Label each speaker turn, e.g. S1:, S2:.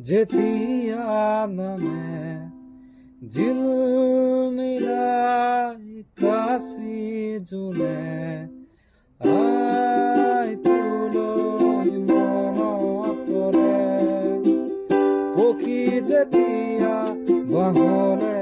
S1: যেতিয়া নামে জিলমিলাই কাশি জোনে আই তোলৈ মনত পৰে পক্ষী যেতিয়া বাহলে